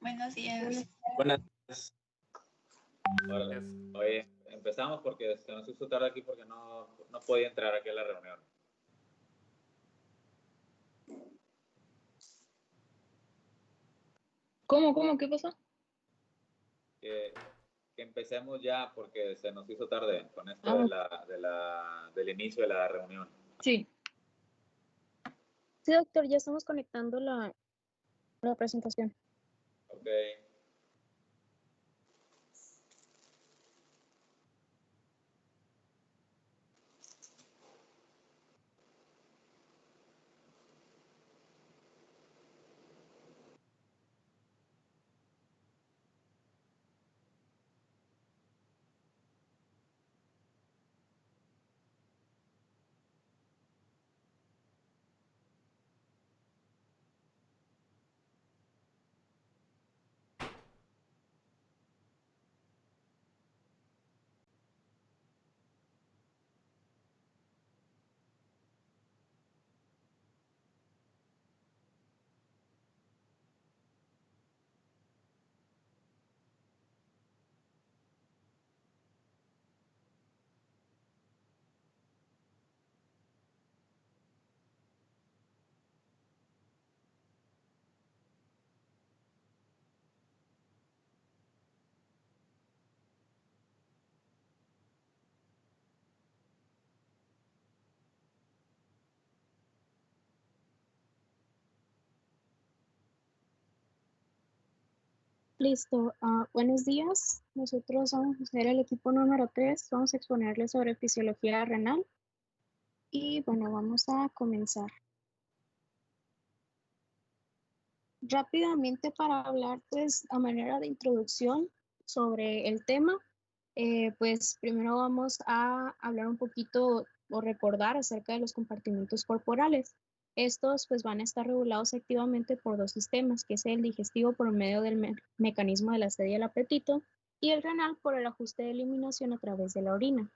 Buenos días. Buenas tardes. Oye, empezamos porque se nos hizo tarde aquí porque no podía entrar aquí a la reunión. ¿Cómo? ¿Qué pasó? Que empecemos ya porque se nos hizo tarde con esto del inicio de la reunión. Sí. Sí, doctor, ya estamos conectando la presentación. Ok. Listo. Buenos días. Nosotros vamos a ser el equipo número 3. Vamos a exponerles sobre fisiología renal. Y bueno, vamos a comenzar. Rápidamente para hablar, pues, a manera de introducción sobre el tema, pues primero vamos a hablar un poquito o recordar acerca de los compartimentos corporales. Estos pues van a estar regulados activamente por dos sistemas, que es el digestivo por medio del mecanismo de la sed y el apetito, y el renal por el ajuste de eliminación a través de la orina,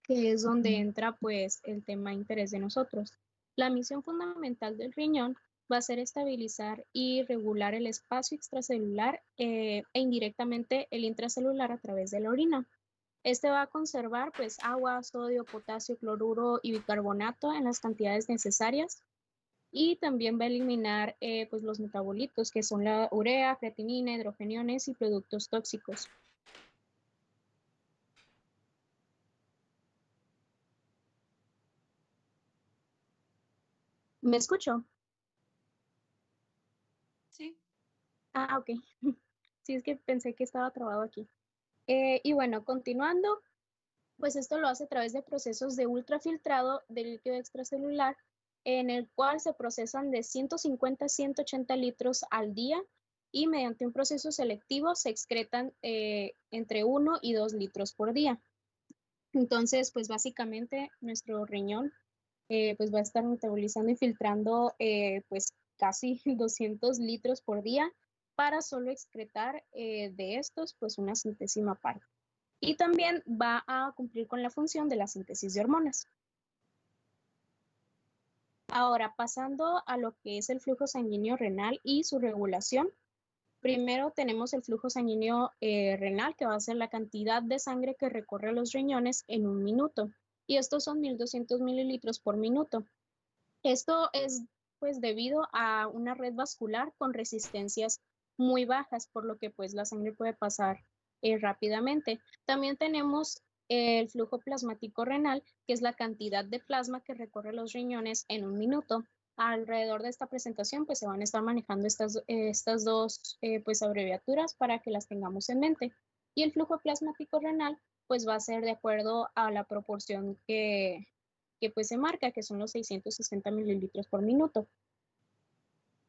que es donde entra pues el tema de interés de nosotros. La misión fundamental del riñón va a ser estabilizar y regular el espacio extracelular e indirectamente el intracelular a través de la orina. Este va a conservar pues agua, sodio, potasio, cloruro y bicarbonato en las cantidades necesarias, y también va a eliminar pues los metabolitos, que son la urea, creatinina, hidrogeniones y productos tóxicos. ¿Me escucho? Sí. Ok. Sí, es que pensé que estaba trabado aquí. Y bueno, continuando, pues esto lo hace a través de procesos de ultrafiltrado del líquido extracelular, en el cual se procesan de 150 a 180 litros al día, y mediante un proceso selectivo se excretan entre 1 y 2 litros por día. Entonces, pues básicamente nuestro riñón pues va a estar metabolizando y filtrando pues casi 200 litros por día para solo excretar de estos pues una centésima parte. Y también va a cumplir con la función de la síntesis de hormonas. Ahora, pasando a lo que es el flujo sanguíneo renal y su regulación. Primero tenemos el flujo sanguíneo renal, que va a ser la cantidad de sangre que recorre los riñones en un minuto. Y estos son 1200 mililitros por minuto. Esto es pues debido a una red vascular con resistencias muy bajas, por lo que pues la sangre puede pasar rápidamente. También tenemos el flujo plasmático renal, que es la cantidad de plasma que recorre los riñones en un minuto. Alrededor de esta presentación pues se van a estar manejando estas dos pues abreviaturas para que las tengamos en mente. Y el flujo plasmático renal pues va a ser de acuerdo a la proporción que pues se marca, que son los 660 mililitros por minuto.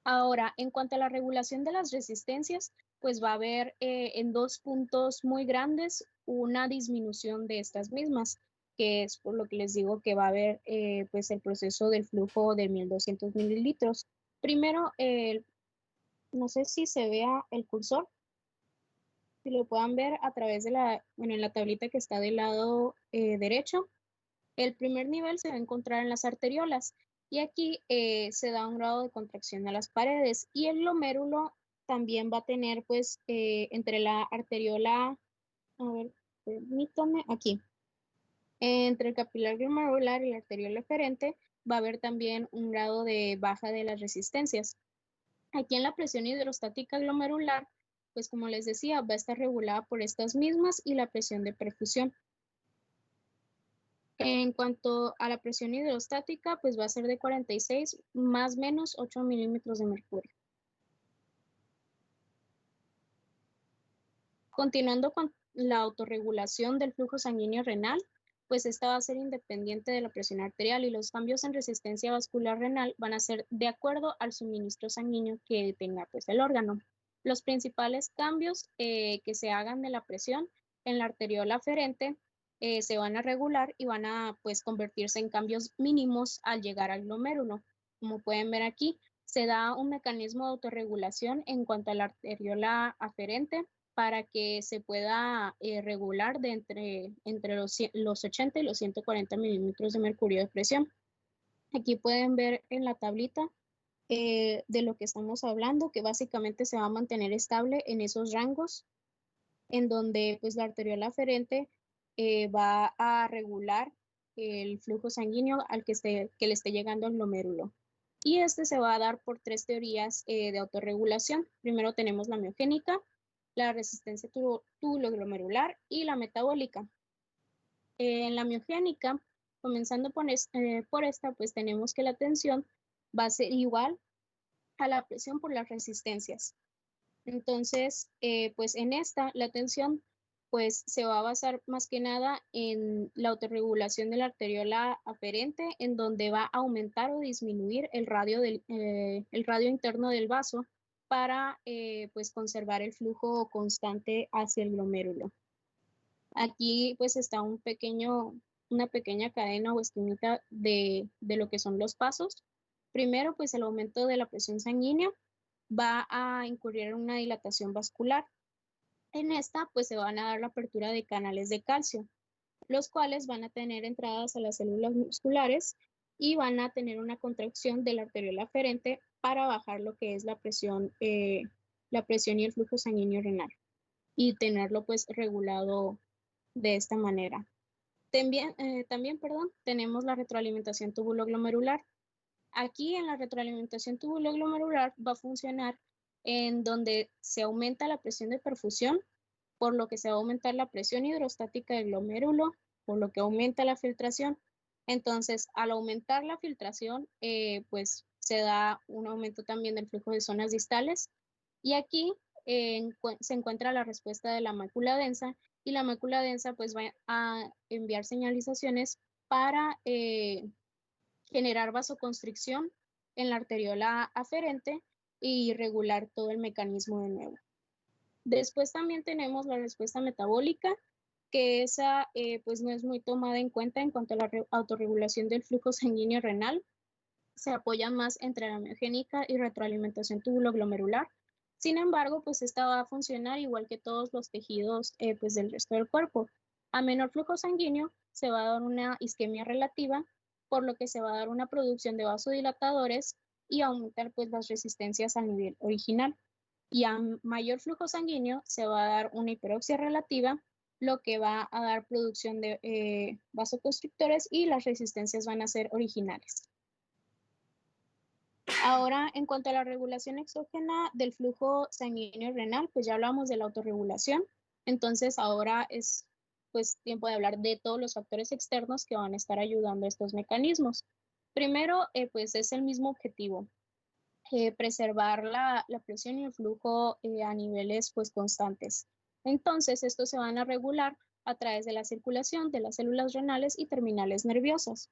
Ahora, en cuanto a la regulación de las resistencias, pues va a haber en dos puntos muy grandes una disminución de estas mismas, que es por lo que les digo que va a haber pues el proceso del flujo de 1200 mililitros. Primero, no sé si se vea el cursor, si lo puedan ver a través de en la tablita que está del lado derecho. El primer nivel se va a encontrar en las arteriolas, y aquí se da un grado de contracción a las paredes, y el glomérulo también va a tener pues entre la arteriola, a ver, permítame, aquí, entre el capilar glomerular y la arteriola eferente va a haber también un grado de baja de las resistencias. Aquí en la presión hidrostática glomerular, pues como les decía, va a estar regulada por estas mismas y la presión de perfusión. En cuanto a la presión hidrostática, pues va a ser de 46 más menos 8 milímetros de mercurio. Continuando con la autorregulación del flujo sanguíneo renal, pues esta va a ser independiente de la presión arterial y los cambios en resistencia vascular renal van a ser de acuerdo al suministro sanguíneo que tenga pues el órgano. Los principales cambios que se hagan de la presión en la arteriola aferente se van a regular y van a pues convertirse en cambios mínimos al llegar al glomérulo. Como pueden ver aquí, se da un mecanismo de autorregulación en cuanto a la arteriola aferente para que se pueda regular de entre los 80 y los 140 milímetros de mercurio de presión. Aquí pueden ver en la tablita de lo que estamos hablando, que básicamente se va a mantener estable en esos rangos, en donde pues la arteriola aferente va a regular el flujo sanguíneo al que le esté llegando al glomérulo. Y este se va a dar por tres teorías de autorregulación. Primero tenemos la miogénica, la resistencia tubuloglomerular y la metabólica. En la miogénica, comenzando por esta, pues tenemos que la tensión va a ser igual a la presión por las resistencias. Entonces, pues en esta, la tensión pues se va a basar más que nada en la autorregulación de la arteriola aferente, en donde va a aumentar o disminuir el radio interno del vaso para pues conservar el flujo constante hacia el glomérulo. Aquí pues está una pequeña cadena o esquemita de lo que son los pasos. Primero, pues el aumento de la presión sanguínea va a incurrir en una dilatación vascular. En esta, pues se van a dar la apertura de canales de calcio, los cuales van a tener entradas a las células musculares y van a tener una contracción de la arteriola aferente para bajar lo que es la presión y el flujo sanguíneo renal y tenerlo pues regulado de esta manera. También, tenemos la retroalimentación tubuloglomerular. Aquí en la retroalimentación tubuloglomerular va a funcionar en donde se aumenta la presión de perfusión, por lo que se va a aumentar la presión hidrostática del glomérulo, por lo que aumenta la filtración. Entonces, al aumentar la filtración, pues se da un aumento también del flujo de zonas distales. Y aquí se encuentra la respuesta de la mácula densa, y la mácula densa pues va a enviar señalizaciones para generar vasoconstricción en la arteriola aferente y regular todo el mecanismo de nuevo. Después también tenemos la respuesta metabólica, que esa pues no es muy tomada en cuenta en cuanto a la autorregulación del flujo sanguíneo renal. Se apoyan más entre la miogénica y retroalimentación tubuloglomerular. Sin embargo, pues esta va a funcionar igual que todos los tejidos pues del resto del cuerpo. A menor flujo sanguíneo se va a dar una isquemia relativa, por lo que se va a dar una producción de vasodilatadores y aumentar pues las resistencias al nivel original. Y a mayor flujo sanguíneo se va a dar una hiperoxia relativa, lo que va a dar producción de vasoconstrictores y las resistencias van a ser originales. Ahora, en cuanto a la regulación exógena del flujo sanguíneo renal, pues ya hablamos de la autorregulación. Entonces, ahora es pues tiempo de hablar de todos los factores externos que van a estar ayudando a estos mecanismos. Primero, pues es el mismo objetivo, preservar la presión y el flujo a niveles pues constantes. Entonces, estos se van a regular a través de la circulación de las células renales y terminales nerviosas.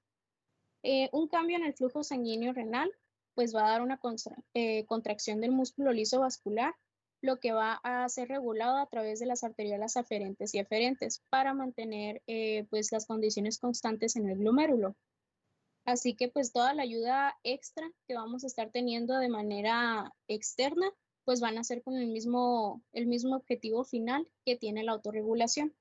Un cambio en el flujo sanguíneo renal pues va a dar una contracción del músculo liso vascular, lo que va a ser regulado a través de las arteriolas aferentes y eferentes para mantener pues las condiciones constantes en el glomérulo. Así que pues toda la ayuda extra que vamos a estar teniendo de manera externa pues van a ser con el mismo objetivo final que tiene la autorregulación.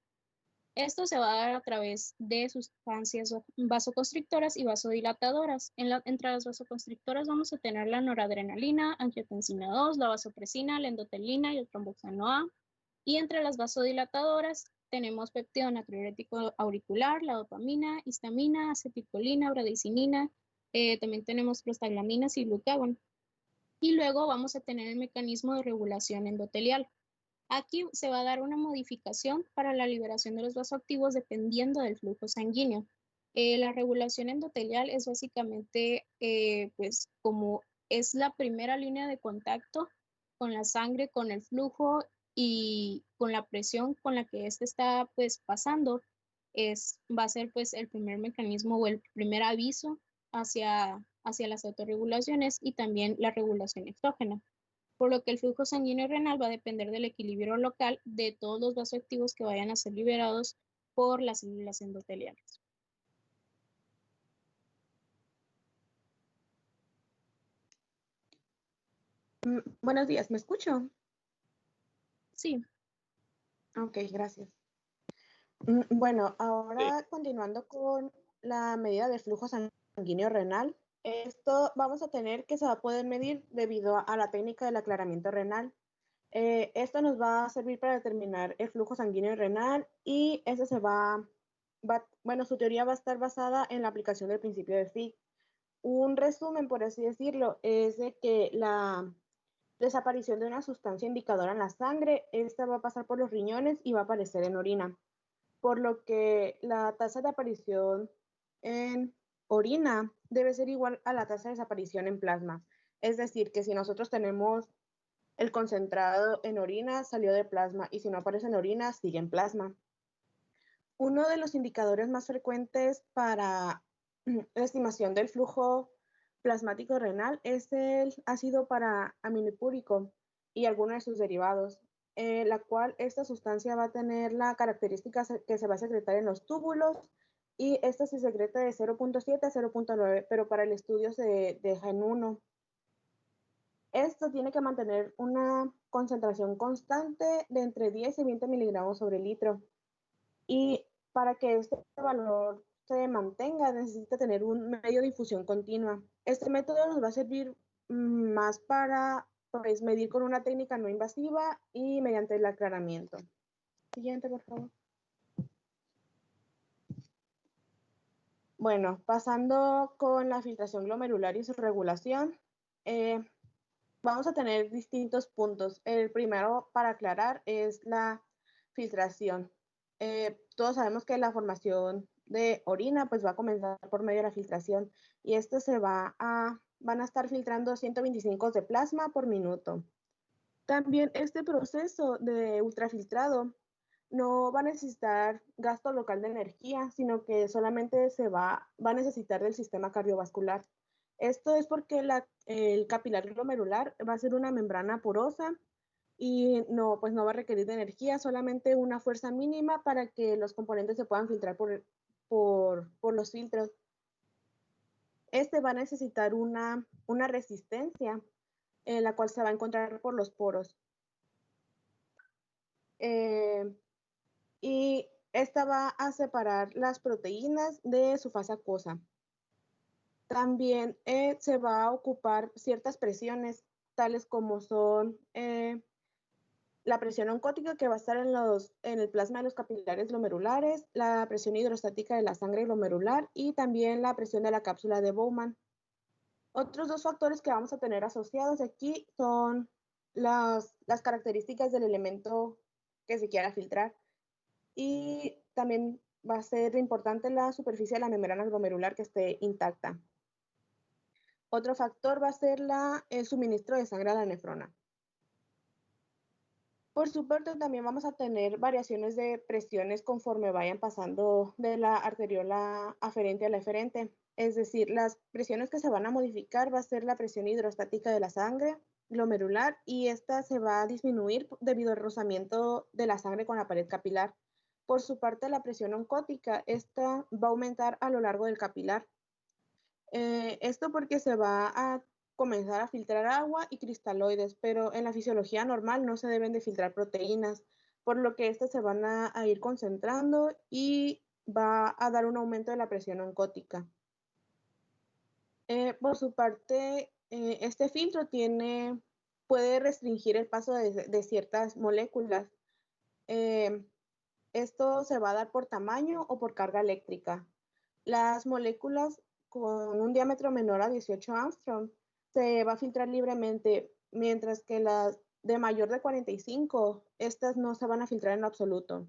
Esto se va a dar a través de sustancias vasoconstrictoras y vasodilatadoras. Entre las vasoconstrictoras vamos a tener la noradrenalina, angiotensina 2, la vasopresina, la endotelina y el tromboxano A. Y entre las vasodilatadoras tenemos péptido natriurético auricular, la dopamina, histamina, acetilcolina, bradicinina, también tenemos prostaglandinas y glucagón. Y luego vamos a tener el mecanismo de regulación endotelial. Aquí se va a dar una modificación para la liberación de los vasoactivos dependiendo del flujo sanguíneo. La regulación endotelial es básicamente, pues, como es la primera línea de contacto con la sangre, con el flujo y con la presión con la que éste está, pues, pasando, va a ser, pues, el primer mecanismo o el primer aviso hacia las autorregulaciones y también la regulación exógena, por lo que el flujo sanguíneo renal va a depender del equilibrio local de todos los vasoactivos que vayan a ser liberados por las células endoteliales. Buenos días, ¿me escucho? Sí. Ok, gracias. Bueno, ahora continuando con la medida de flujo sanguíneo renal, esto vamos a tener que se va a poder medir debido a la técnica del aclaramiento renal. Esto nos va a servir para determinar el flujo sanguíneo renal y eso bueno, su teoría va a estar basada en la aplicación del principio de Fick. Un resumen, por así decirlo, es de que la desaparición de una sustancia indicadora en la sangre, esta va a pasar por los riñones y va a aparecer en orina, por lo que la tasa de aparición en orina debe ser igual a la tasa de desaparición en plasma. Es decir, que si nosotros tenemos el concentrado en orina, salió de plasma, y si no aparece en orina, sigue en plasma. Uno de los indicadores más frecuentes para la estimación del flujo plasmático renal es el ácido paraminopúrico y algunos de sus derivados, la cual esta sustancia va a tener la característica que se va a secretar en los túbulos y esta se secreta de 0.7 a 0.9, pero para el estudio se deja en 1. Esto tiene que mantener una concentración constante de entre 10 y 20 miligramos sobre litro. Y para que este valor se mantenga, necesita tener un medio de difusión continua. Este método nos va a servir más para pues, medir con una técnica no invasiva y mediante el aclaramiento. Siguiente, por favor. Bueno, pasando con la filtración glomerular y su regulación, vamos a tener distintos puntos. El primero para aclarar es la filtración. Todos sabemos que la formación de orina pues va a comenzar por medio de la filtración y esto van a estar filtrando 125 de plasma por minuto. También este proceso de ultrafiltrado no va a necesitar gasto local de energía, sino que solamente va a necesitar del sistema cardiovascular. Esto es porque el capilar glomerular va a ser una membrana porosa y no, pues no va a requerir de energía, solamente una fuerza mínima para que los componentes se puedan filtrar por los filtros. Este va a necesitar una resistencia, la cual se va a encontrar por los poros. Y esta va a separar las proteínas de su fase acuosa. También se va a ocupar ciertas presiones, tales como son la presión oncótica, que va a estar en el plasma de los capilares glomerulares, la presión hidrostática de la sangre glomerular y también la presión de la cápsula de Bowman. Otros dos factores que vamos a tener asociados aquí son las características del elemento que se quiera filtrar. Y también va a ser importante la superficie de la membrana glomerular que esté intacta. Otro factor va a ser el suministro de sangre a la nefrona. Por su parte, también vamos a tener variaciones de presiones conforme vayan pasando de la arteriola aferente a la eferente. Es decir, las presiones que se van a modificar va a ser la presión hidrostática de la sangre glomerular y esta se va a disminuir debido al rozamiento de la sangre con la pared capilar. Por su parte, la presión oncótica, esta va a aumentar a lo largo del capilar. Esto porque se va a comenzar a filtrar agua y cristaloides, pero en la fisiología normal no se deben de filtrar proteínas, por lo que estas se van a ir concentrando y va a dar un aumento de la presión oncótica. Por su parte, este filtro puede restringir el paso de ciertas moléculas. Esto se va a dar por tamaño o por carga eléctrica. Las moléculas con un diámetro menor a 18 Armstrong se va a filtrar libremente, mientras que las de mayor de 45, estas no se van a filtrar en absoluto.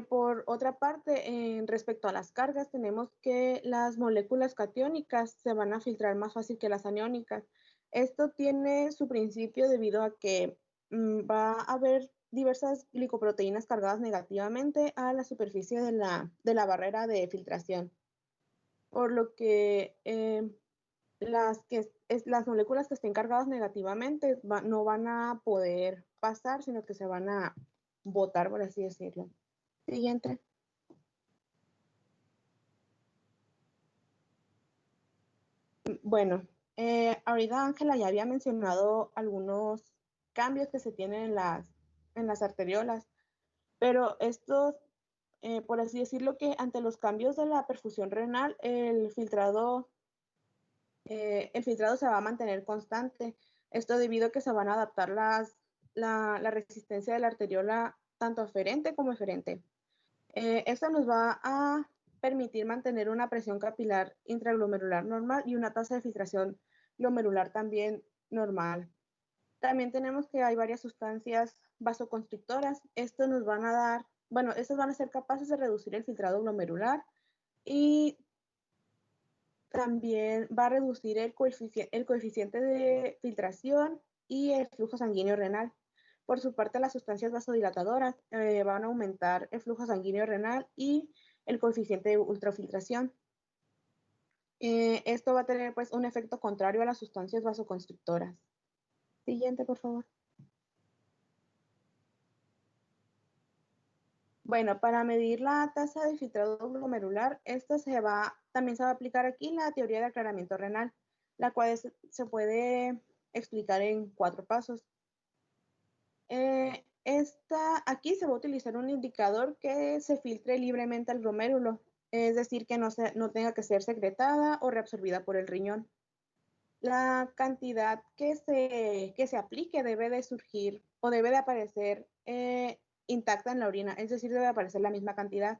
Por otra parte, respecto a las cargas, tenemos que las moléculas catiónicas se van a filtrar más fácil que las aniónicas. Esto tiene su principio debido a que va a haber diversas glicoproteínas cargadas negativamente a la superficie de la barrera de filtración, por lo que las moléculas que estén cargadas negativamente no van a poder pasar, sino que se van a botar, por así decirlo. Siguiente. Bueno, ahorita Ángela ya había mencionado algunos cambios que se tienen en las arteriolas, pero estos, por así decirlo, que ante los cambios de la perfusión renal, el filtrado se va a mantener constante. Esto debido a que se van a adaptar la resistencia de la arteriola tanto aferente como eferente. Esto nos va a permitir mantener una presión capilar intraglomerular normal y una tasa de filtración glomerular también normal. También tenemos que hay varias sustancias vasoconstrictoras. Estos nos van a dar, bueno, estos van a ser capaces de reducir el filtrado glomerular y también va a reducir el coeficiente de filtración y el flujo sanguíneo renal. Por su parte, las sustancias vasodilatadoras van a aumentar el flujo sanguíneo renal y el coeficiente de ultrafiltración. Esto va a tener pues un efecto contrario a las sustancias vasoconstrictoras. Siguiente, por favor. Bueno, para medir la tasa de filtrado glomerular, también se va a aplicar aquí la teoría de aclaramiento renal, la cual se puede explicar en 4 pasos. Aquí se va a utilizar un indicador que se filtre libremente al glomérulo, es decir, que no tenga que ser secretada o reabsorbida por el riñón. La cantidad que se aplique debe de surgir o debe de aparecer intacta en la orina, es decir, debe aparecer la misma cantidad.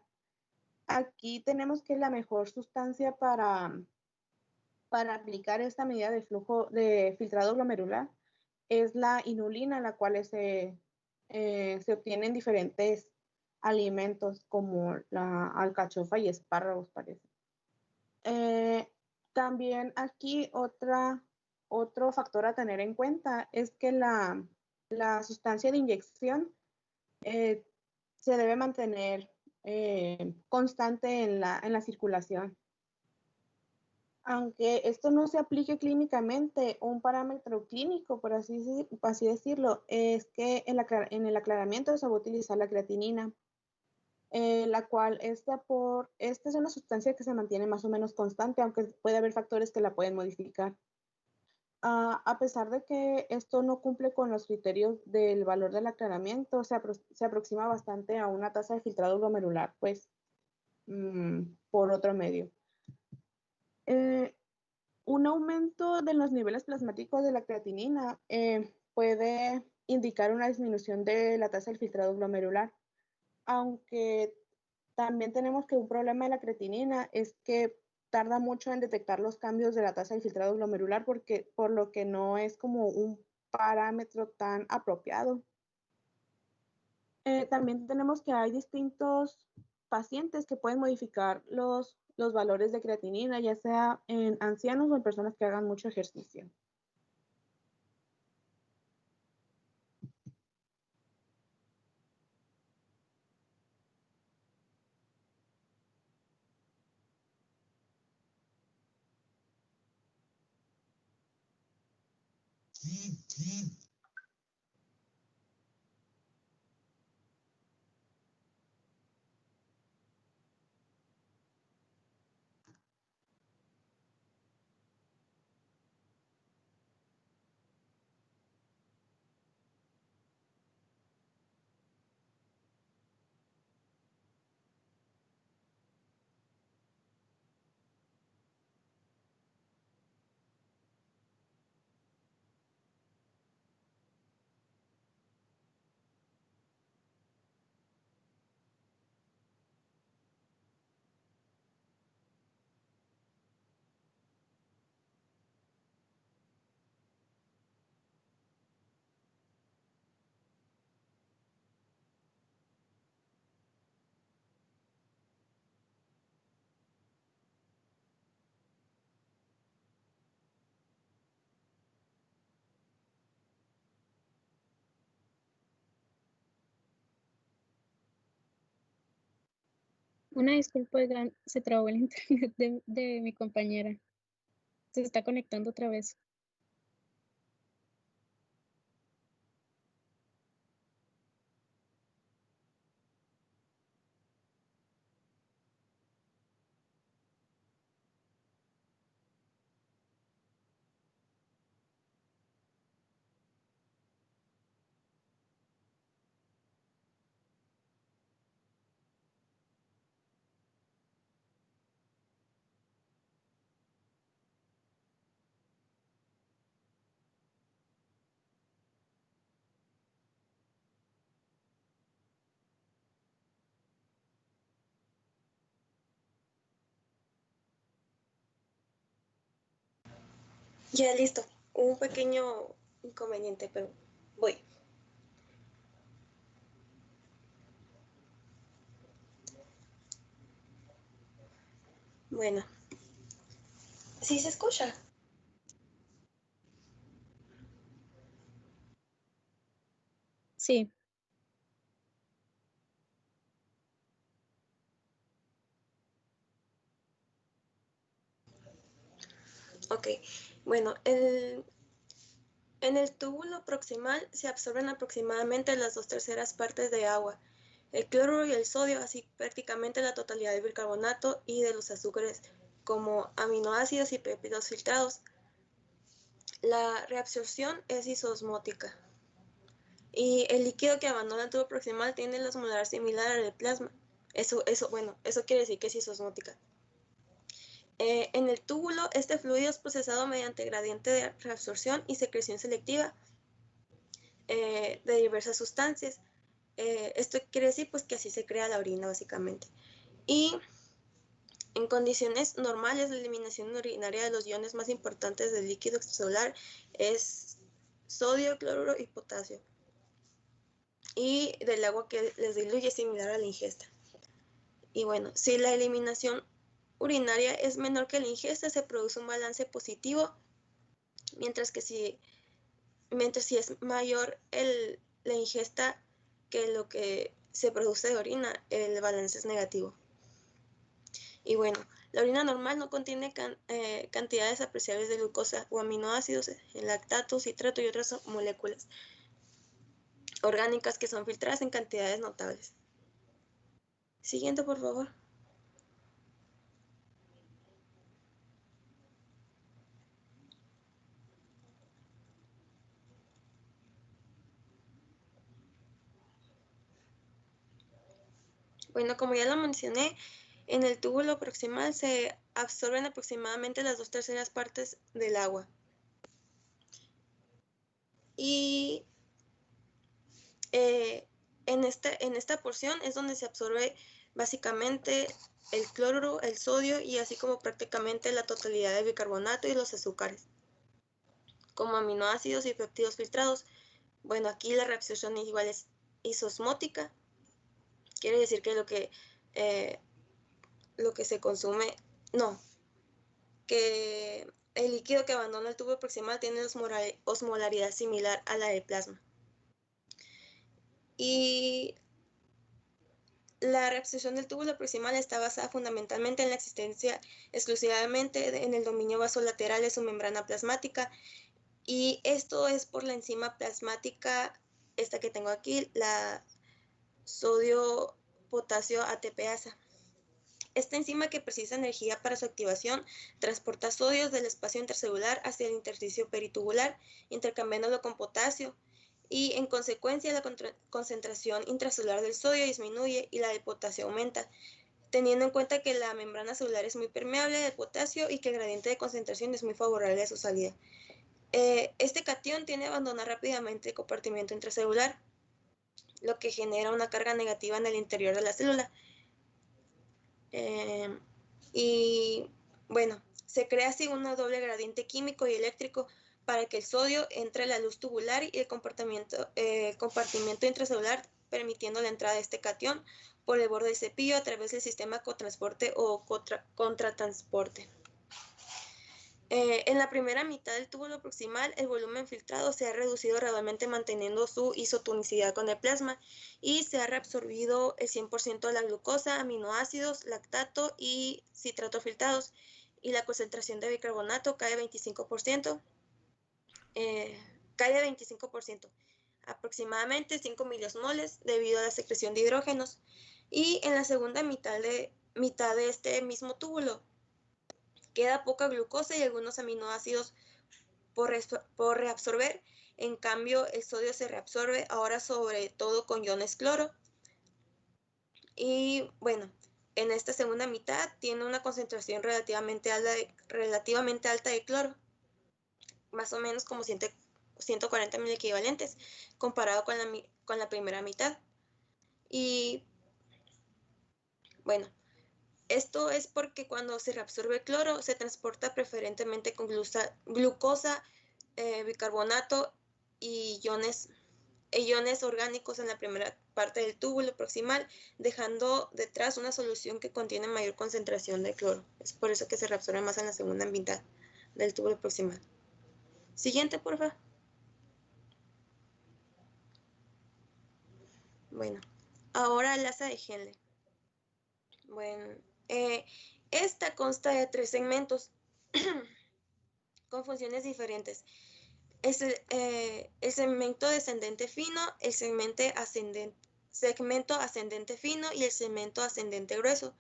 Aquí tenemos que la mejor sustancia para aplicar esta medida de flujo de filtrado glomerular es la inulina, la cual se obtiene en diferentes alimentos como la alcachofa y espárragos, parece. También aquí otro factor a tener en cuenta es que la sustancia de inyección se debe mantener constante en la circulación. Aunque esto no se aplique clínicamente, un parámetro clínico, por así decirlo, es que en el aclaramiento se va a utilizar la creatinina, la cual esta es una sustancia que se mantiene más o menos constante, aunque puede haber factores que la pueden modificar. A pesar de que esto no cumple con los criterios del valor del aclaramiento, se aproxima bastante a una tasa de filtrado glomerular, pues, por otro medio. Un aumento de los niveles plasmáticos de la creatinina puede indicar una disminución de la tasa del filtrado glomerular, aunque también tenemos que un problema de la creatinina es que tarda mucho en detectar los cambios de la tasa de filtrado glomerular por lo que no es como un parámetro tan apropiado. También tenemos que hay distintos pacientes que pueden modificar los valores de creatinina, ya sea en ancianos o en personas que hagan mucho ejercicio. Una disculpa, oigan, se trabó el internet de mi compañera. Se está conectando otra vez. Ya listo. Un pequeño inconveniente, pero voy. Bueno. ¿Sí se escucha? Sí. Ok. Bueno, en el túbulo proximal se absorben aproximadamente las 2/3 partes de agua, el cloruro y el sodio, así prácticamente la totalidad del bicarbonato y de los azúcares como aminoácidos y péptidos filtrados. La reabsorción es isosmótica y el líquido que abandona el tubo proximal tiene la osmolar similar al del plasma. Eso quiere decir que es isosmótica. En el túbulo, este fluido es procesado mediante gradiente de reabsorción y secreción selectiva de diversas sustancias. Esto quiere decir pues que así se crea la orina básicamente. Y en condiciones normales, la eliminación urinaria de los iones más importantes del líquido extracelular es sodio, cloruro y potasio. Y del agua que les diluye es similar a la ingesta. Y bueno, si la eliminación urinaria es menor que la ingesta, se produce un balance positivo, mientras si es mayor la ingesta que lo que se produce de orina, el balance es negativo. Y bueno, la orina normal no contiene cantidades apreciables de glucosa o aminoácidos, lactato, citrato y otras moléculas orgánicas que son filtradas en cantidades notables. Siguiente, por favor. Bueno, como ya lo mencioné, en el túbulo proximal se absorben aproximadamente las 2/3 partes del agua. Y en esta porción es donde se absorbe básicamente el cloruro, el sodio y así como prácticamente la totalidad del bicarbonato y los azúcares, como aminoácidos y péptidos filtrados. Bueno, aquí la reabsorción igual es isosmótica, quiere decir que lo que se consume, que el líquido que abandona el tubo proximal tiene osmolaridad similar a la del plasma. Y la reabsorción del túbulo proximal está basada fundamentalmente en la existencia exclusivamente en el dominio vasolateral de su membrana plasmática, y esto es por la enzima plasmática, esta que tengo aquí, la sodio-potasio ATPasa. Esta enzima, que precisa energía para su activación, transporta sodios del espacio intercelular hacia el intersticio peritubular, intercambiándolo con potasio, y en consecuencia la concentración intracelular del sodio disminuye y la del potasio aumenta, teniendo en cuenta que la membrana celular es muy permeable al potasio y que el gradiente de concentración es muy favorable a su salida. Este catión tiende a abandonar rápidamente el compartimiento intracelular, lo que genera una carga negativa en el interior de la célula. Y bueno, se crea así un doble gradiente químico y eléctrico para que el sodio entre a la luz tubular y el compartimiento intracelular, permitiendo la entrada de este catión por el borde del cepillo a través del sistema cotransporte o contratransporte. En la primera mitad del túbulo proximal, el volumen filtrado se ha reducido gradualmente manteniendo su isotonicidad con el plasma y se ha reabsorbido el 100% de la glucosa, aminoácidos, lactato y citrato filtrados, y la concentración de bicarbonato cae 25%, aproximadamente 5 miliosmoles debido a la secreción de hidrógenos. Y en la segunda mitad de este mismo túbulo queda poca glucosa y algunos aminoácidos por reabsorber. En cambio, el sodio se reabsorbe ahora sobre todo con iones cloro. Y bueno, en esta segunda mitad tiene una concentración relativamente alta de cloro, más o menos como 140 mil equivalentes, comparado con la primera mitad. Y bueno, esto es porque cuando se reabsorbe cloro se transporta preferentemente con glucosa, bicarbonato y iones orgánicos en la primera parte del túbulo proximal, dejando detrás una solución que contiene mayor concentración de cloro. Es por eso que se reabsorbe más en la segunda mitad del túbulo proximal. Siguiente, por favor. Bueno, ahora el asa de Henle. Bueno, esta consta de 3 segmentos con funciones diferentes. Es el segmento descendente fino, el segmento ascendente fino y el segmento ascendente grueso.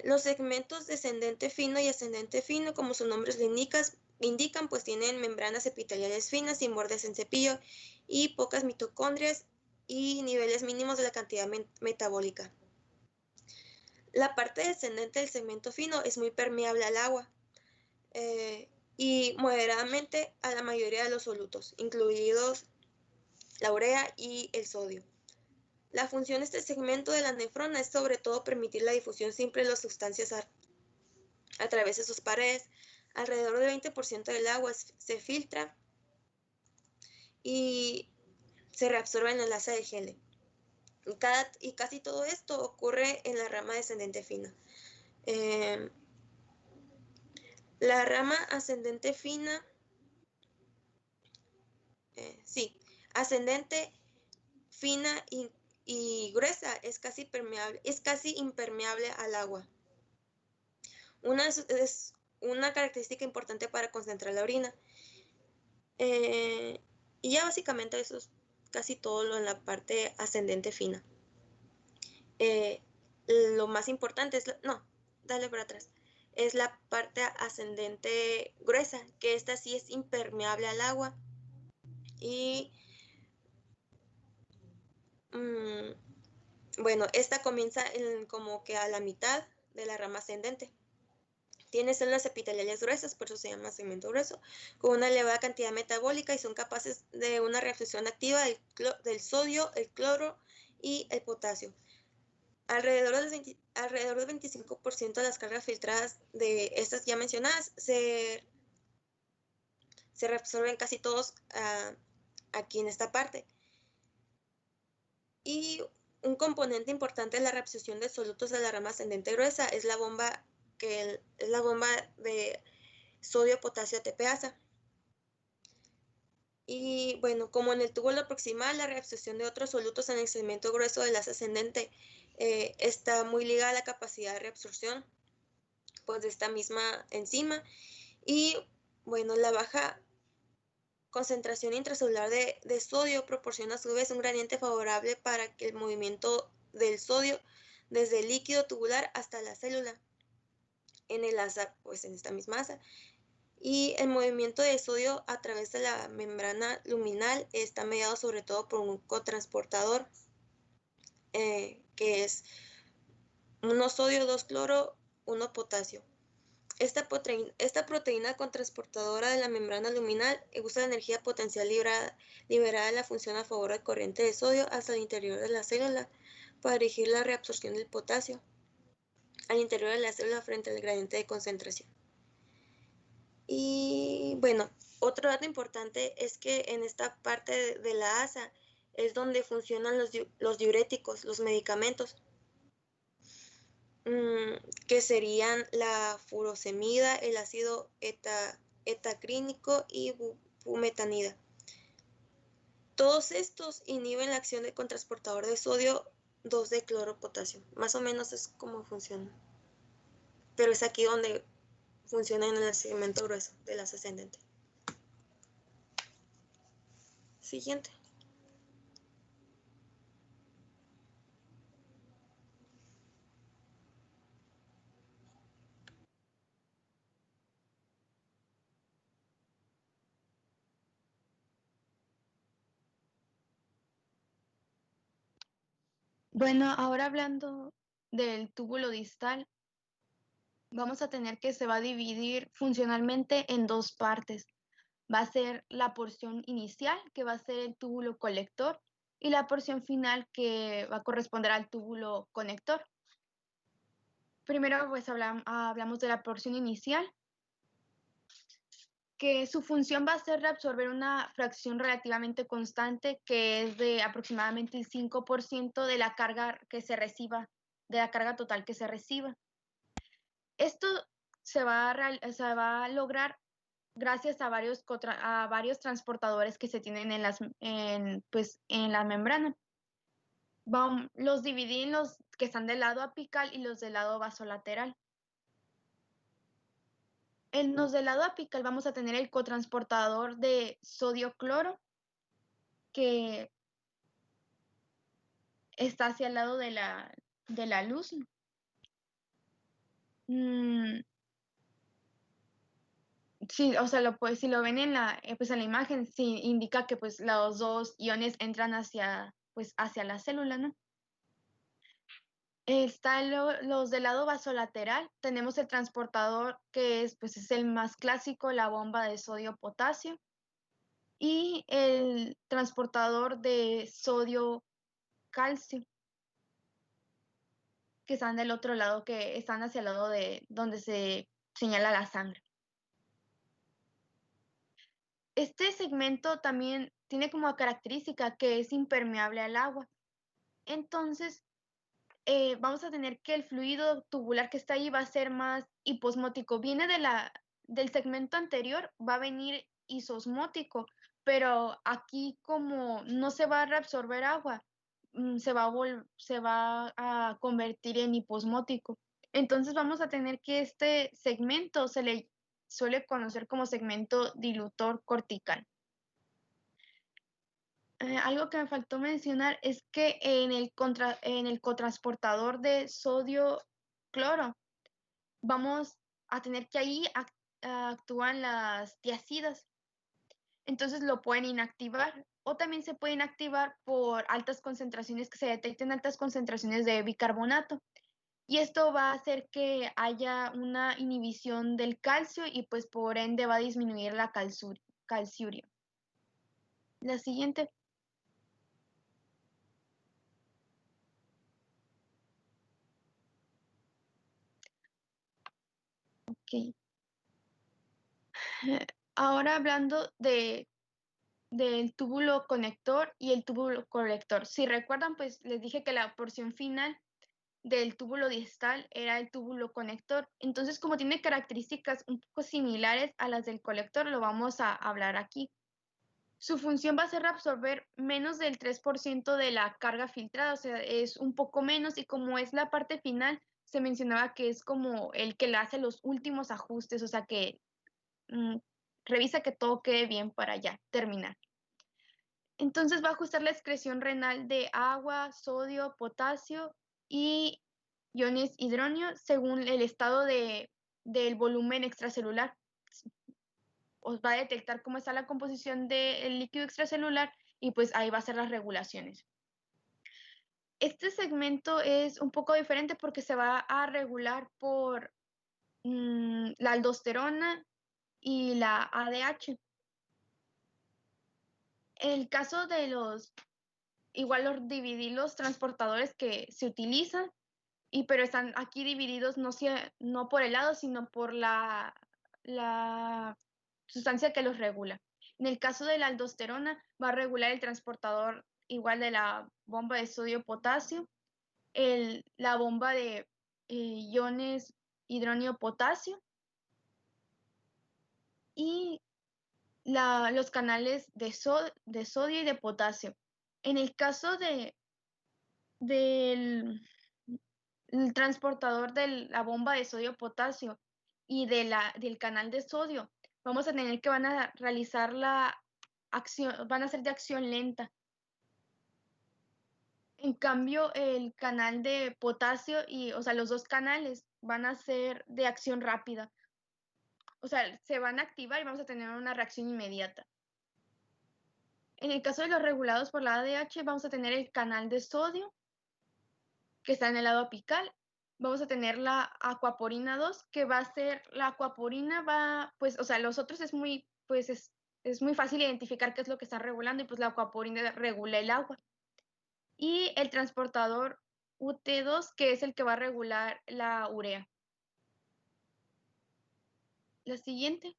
Los segmentos descendente fino y ascendente fino, como sus nombres lo indican, pues tienen membranas epiteliales finas sin bordes en cepillo y pocas mitocondrias y niveles mínimos de la cantidad metabólica. La parte descendente del segmento fino es muy permeable al agua y moderadamente a la mayoría de los solutos, incluidos la urea y el sodio. La función de este segmento de la nefrona es sobre todo permitir la difusión simple de las sustancias a través de sus paredes. Alrededor del 20% del agua se filtra y se reabsorbe en el asa de Henle. Y casi todo esto ocurre en la rama descendente fina. La rama ascendente fina, ascendente, fina y gruesa es casi impermeable al agua. Es una característica importante para concentrar la orina. Y ya básicamente eso es casi todo lo en la parte ascendente fina. Lo más importante es, dale para atrás, es la parte ascendente gruesa, que esta sí es impermeable al agua. Y bueno, esta comienza como que a la mitad de la rama ascendente. Tiene células epiteliales gruesas, por eso se llama segmento grueso, con una elevada cantidad metabólica y son capaces de una reabsorción activa del sodio, el cloro y el potasio. Alrededor del 25% de las cargas filtradas de estas ya mencionadas se reabsorben casi todos aquí en esta parte. Y un componente importante de la reabsorción de solutos de la rama ascendente gruesa es la bomba de sodio-potasio ATPasa. Y bueno, como en el túbulo proximal, la reabsorción de otros solutos en el segmento grueso del asa ascendente está muy ligada a la capacidad de reabsorción pues, de esta misma enzima. Y bueno, la baja concentración intracelular de sodio proporciona a su vez un gradiente favorable para que el movimiento del sodio desde el líquido tubular hasta la célula en el asa, pues en esta misma asa. Y el movimiento de sodio a través de la membrana luminal está mediado sobre todo por un cotransportador, que es 1 sodio, 2 cloro, 1 potasio. Esta proteína cotransportadora de la membrana luminal usa la energía potencial liberada de la función a favor de corriente de sodio hasta el interior de la célula para dirigir la reabsorción del potasio al interior de la célula frente al gradiente de concentración. Y bueno, otro dato importante es que en esta parte de la asa es donde funcionan los diuréticos, los medicamentos. que serían la furosemida, el ácido etacrínico y bumetanida. Todos estos inhiben la acción del cotransportador de sodio 2-de-cloropotasio. Más o menos es como funciona. Pero es aquí donde funciona en el segmento grueso de las ascendentes. Siguiente. Bueno, ahora hablando del túbulo distal, vamos a tener que se va a dividir funcionalmente en dos partes. Va a ser la porción inicial, que va a ser el túbulo colector, y la porción final, que va a corresponder al túbulo conector. Primero, pues hablamos de la porción inicial, que su función va a ser reabsorber una fracción relativamente constante, que es de aproximadamente el 5% de la carga que se reciba, de la carga total que se reciba. Esto se va a lograr gracias a varios transportadores que se tienen en la membrana. Los dividí en los que están del lado apical y los del lado vasolateral. En los del lado apical vamos a tener el cotransportador de sodio-cloro, que está hacia el lado de la luz. Sí, o sea, si lo ven en la imagen, sí indica que pues los dos iones entran hacia la célula, ¿no? Los del lado vasolateral, tenemos el transportador que es el más clásico, la bomba de sodio-potasio, y el transportador de sodio-calcio, que están del otro lado, que están hacia el lado de donde se señala la sangre. Este segmento también tiene como característica que es impermeable al agua. Entonces, vamos a tener que el fluido tubular que está ahí va a ser más hiposmótico. Viene del segmento anterior, va a venir isosmótico, pero aquí como no se va a reabsorber agua, se va a convertir en hiposmótico. Entonces vamos a tener que este segmento se le suele conocer como segmento dilutor cortical. Algo que me faltó mencionar es que en el cotransportador de sodio-cloro vamos a tener que ahí actúan las tiacidas. Entonces lo pueden inactivar, o también se pueden activar por altas concentraciones, que se detecten altas concentraciones de bicarbonato. Y esto va a hacer que haya una inhibición del calcio y pues por ende va a disminuir la calciuria. La siguiente. Ok. Ahora hablando del túbulo conector y el túbulo colector. Si recuerdan, pues les dije que la porción final del túbulo distal era el túbulo conector. Entonces, como tiene características un poco similares a las del colector, lo vamos a hablar aquí. Su función va a ser absorber menos del 3% de la carga filtrada, o sea, es un poco menos, y como es la parte final, se mencionaba que es como el que le hace los últimos ajustes, o sea que revisa que todo quede bien para ya terminar. Entonces va a ajustar la excreción renal de agua, sodio, potasio y iones hidróneo según el estado del volumen extracelular. Os va a detectar cómo está la composición del líquido extracelular y pues ahí va a ser las regulaciones. Este segmento es un poco diferente porque se va a regular por la aldosterona y la ADH. En el caso de dividí los transportadores que se utilizan, pero están aquí divididos no por el lado, sino por la sustancia que los regula. En el caso de la aldosterona, va a regular el transportador igual de la bomba de sodio-potasio, la bomba de iones hidrónio potasio y los canales de sodio y de potasio. En el caso del transportador de la bomba de sodio-potasio y del canal de sodio, vamos a tener que van a realizar la acción, van a ser de acción lenta. En cambio, el canal de potasio o sea, los dos canales van a ser de acción rápida. O sea, se van a activar y vamos a tener una reacción inmediata. En el caso de los regulados por la ADH, vamos a tener el canal de sodio, que está en el lado apical. Vamos a tener la aquaporina 2, que va a ser, la aquaporina pues, o sea, los otros es muy fácil identificar qué es lo que está regulando y pues la aquaporina regula el agua. Y el transportador UT2, que es el que va a regular la urea. La siguiente.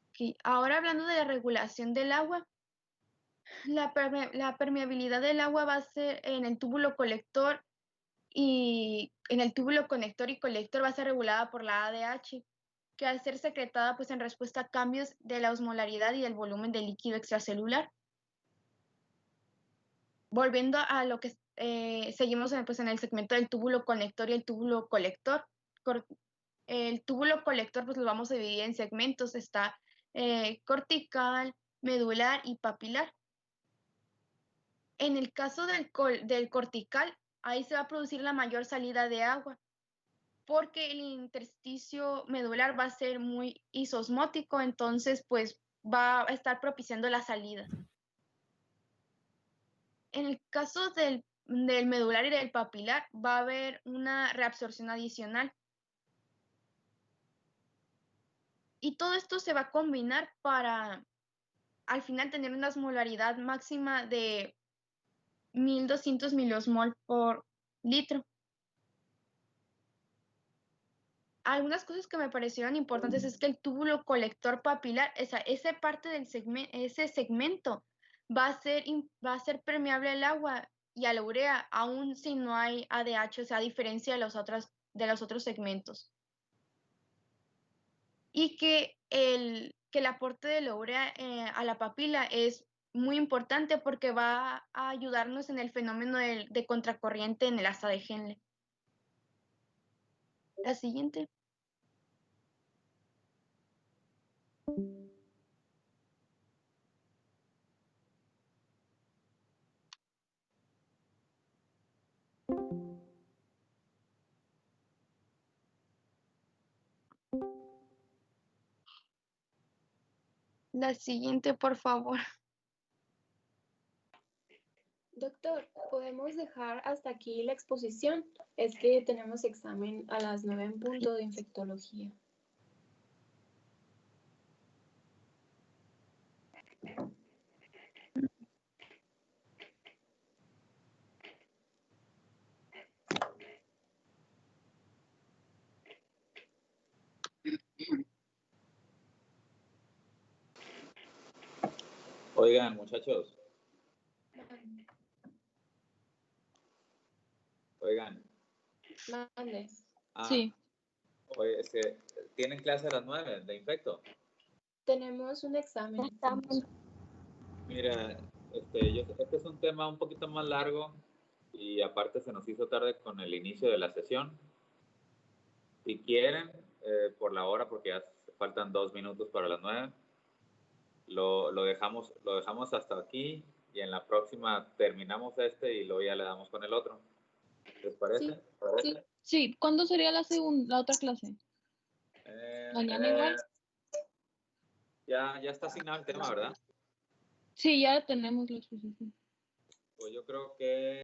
Okay. Ahora hablando de la regulación del agua, la permeabilidad del agua va a ser en el túbulo colector y en el túbulo conector y colector va a ser regulada por la ADH, que va a ser secretada pues en respuesta a cambios de la osmolaridad y del volumen del líquido extracelular. Volviendo a lo que seguimos pues, en el segmento del túbulo conector y el túbulo colector. El túbulo colector pues lo vamos a dividir en segmentos, está cortical, medular y papilar. En el caso del cortical, ahí se va a producir la mayor salida de agua, porque el intersticio medular va a ser muy isosmótico, entonces pues va a estar propiciando la salida. En el caso del medular y del papilar va a haber una reabsorción adicional. Y todo esto se va a combinar para al final tener una osmolaridad máxima de 1200 miliosmol por litro. Algunas cosas que me parecieron importantes es que el túbulo colector papilar, esa parte del ese segmento va a ser permeable al agua y a la urea, aun si no hay ADH, o sea, a diferencia de los otros segmentos. Y que el aporte de la urea a la papila es muy importante porque va a ayudarnos en el fenómeno de contracorriente en el asa de Henle. La siguiente. La siguiente, por favor. Doctor, ¿podemos dejar hasta aquí la exposición? Es que tenemos examen a las 9 en punto de infectología. Oigan, muchachos. Oigan. Mande. Sí. Oye, es que tienen clase a las 9 de infecto. Tenemos un examen. Mira, este es un tema un poquito más largo y aparte se nos hizo tarde con el inicio de la sesión. Si quieren, por la hora, porque ya faltan 2 minutos para las 9, lo dejamos hasta aquí y en la próxima terminamos y luego ya le damos con el otro. ¿Les parece? Sí. ¿Cuándo sería la otra clase? ¿Mañana igual? Ya está asignado el tema, ¿verdad? Sí, ya tenemos la exposición. Pues yo creo que